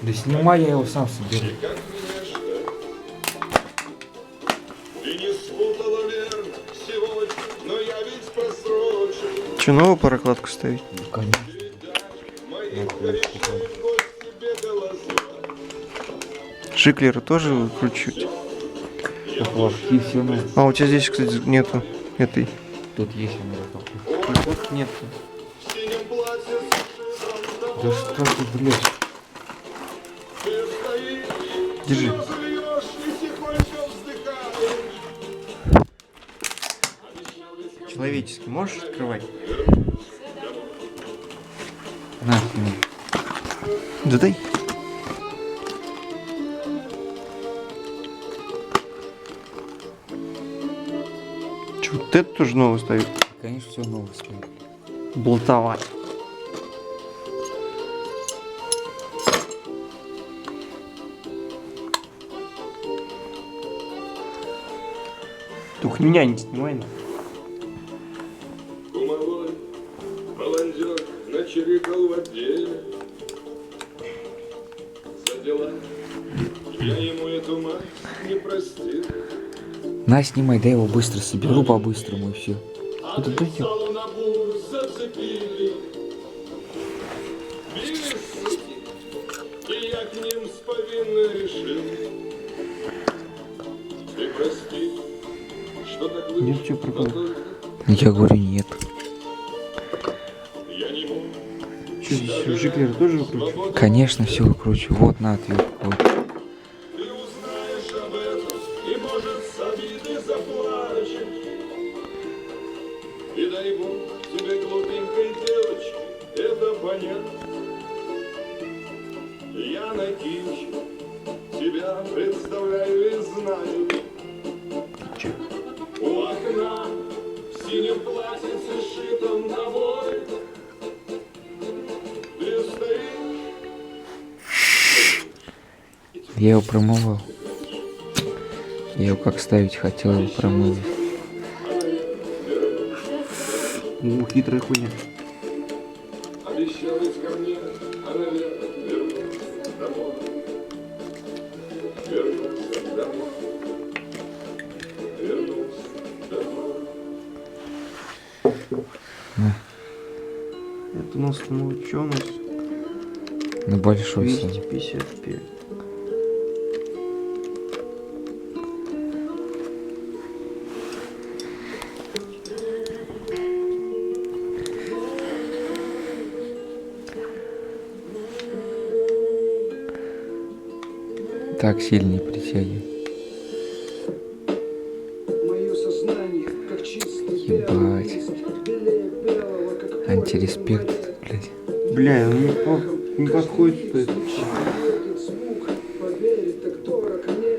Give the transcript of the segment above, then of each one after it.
Да снимай, я его сам соберу. Как меня ждать? Ты не спутала верно сегодня, но я ведь просрочил. Че, новую прокладку ставить? Ну, конечно. Моих корешей в гости бегала зла. Шиклера тоже выкручивать? Поплавки все на. А у тебя здесь, кстати, нету этой. Тут есть у меня поплавки. Прокладки нету. В синем платье с шифром Да что ты, блядь? ты стоишь, Держи. слезы льешь и тихонько вздыхаешь. Человеческий можешь открывать? На, сними. Да дай. Че, вот это тоже новый ставит? Конечно, все новое стоит. Болтовать. Только меня не снимай. На. Кумовой баландер начирикал в отделе. За дела я ему эту мать не простил. На, снимай, дай его быстро соберу по-быстрому и все. А салу на бур зацепили. Били суки, и я к ним с повинной решил. Ты прости, что так вышло, Нет, чё, прикол? но только Я говорю, нет. я не мог. Че, здесь Шиклера тоже выкручивать? Конечно, все выкручу. Вот на ответ. Вот. Ты узнаешь об этом и, может, с обиды заплачешь. И дай Бог тебе, глупенькой девочке, это понять. Я на киче тебя представляю и знаю. Че? У окна в синем платьице шитом на вой. Ты стоишь. Я его промывал. Я его как ставить хотел, его промыл. Хитрая хуйня. Обещалась ко мне, а, наверное, вернуться домой. Вернуться домой. Вернуться домой. Это у нас, ну, что у нас? На большой сын. 255. Так, сильнее притягивай. Мое сознание, как чистый Ебать. белый лист, белее белого, как Антиреспект, блядь. Бля, ну не подходит это. этот звук, поверь, так дорог мне.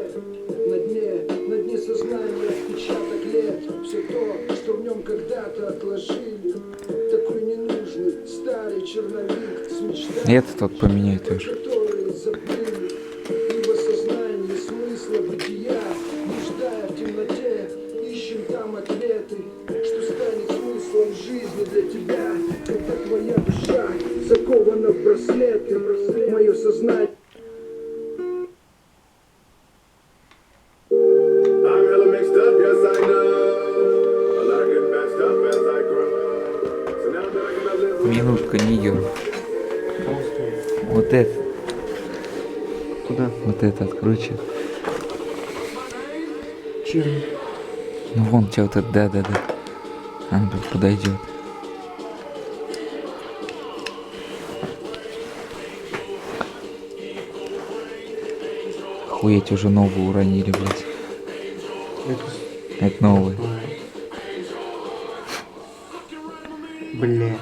На дне сознания отпечаток лет. Все то, что в нем когда-то отложили. Такой ненужный старый черновик с мечтами, Это тот поменяй тоже. которые забыли. Ибо сознание смысла бытия, блуждая в темноте, ищем там ответы, что станет смыслом жизни для тебя, когда твоя душа закована в браслеты, мое сознание. I'm hella mixed up, yes I know. A lot of good bad stuff as I grow. So now that I can live. Минутка, не идем. Вот это. Куда? Вот это откручу. Чем? Ну вон тебя вот это, да. Он тут подойдет. Охуеть, уже новую уронили, блядь. Это новый. Бля.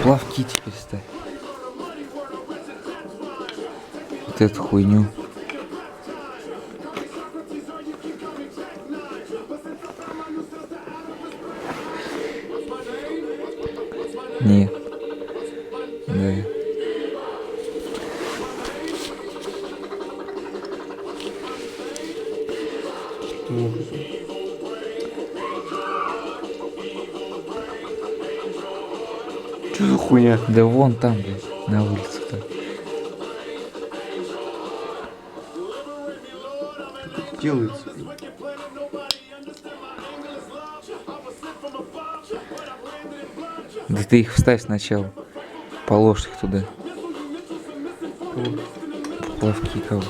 Плавки теперь ставь. вот эту хуйню. Не. Да. Что за хуйня? Да вон там, блядь, на улице-то. Делается. Да ты их вставь сначала. Положь их туда. Плавки кого.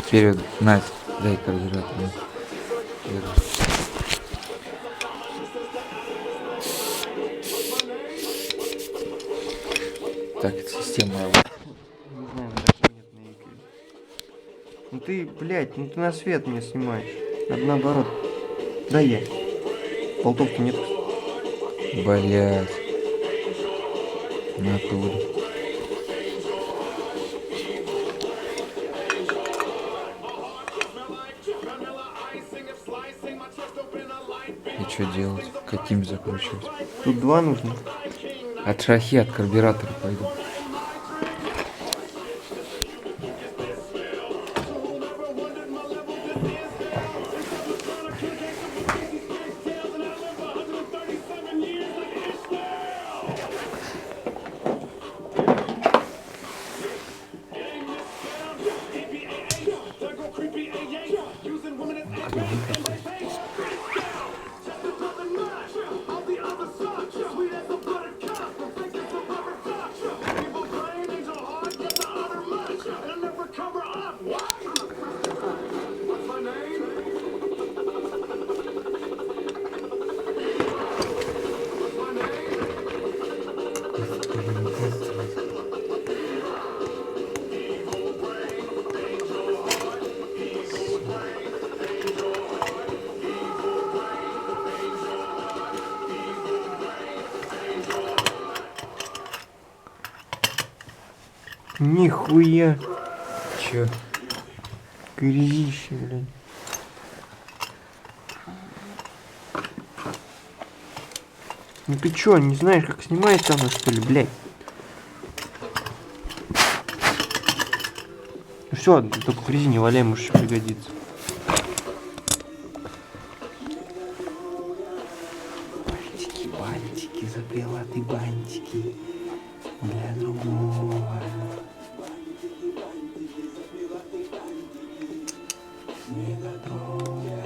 Вперед, Надь, дай карбюратор. Так, это система работает. Не знаю, даже нет на Икре. Ну ты, блядь, ну ты на свет меня снимаешь. Надо наоборот. Да я. Болтовки нет. Блять. Натуре. И что делать? Каким закручивать? Тут два нужно. От шахи, от карбюратора пойду. Нихуя. Чё? Грязище, блядь. Ну ты чё, не знаешь, как снимается оно, что ли, блядь? Ну все, только в грязи не валяй, может еще пригодится. Бантики, бантики, запела ты бантики для другого. Не для другого.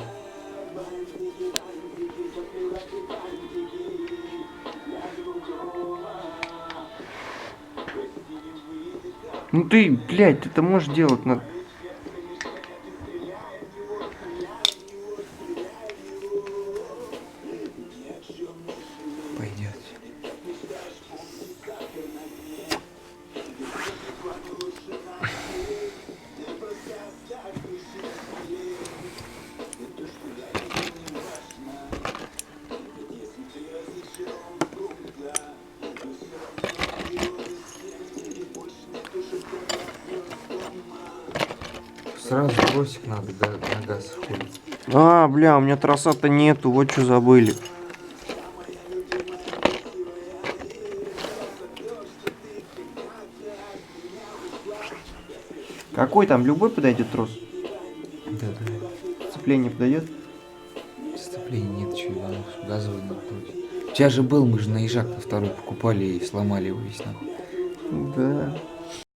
Ну ты, блядь, ты это можешь делать на... Пойдет. Сразу бросик надо, на газ ходить. А, бля, у меня троса-то нету, вот что забыли. Какой там, любой подойдет трос? Да, да. Сцепление подойдет? Сцепления нет, что газовый надо бросить. У тебя же был, мы же на ежак на второй покупали и сломали его весь нахуй. Да.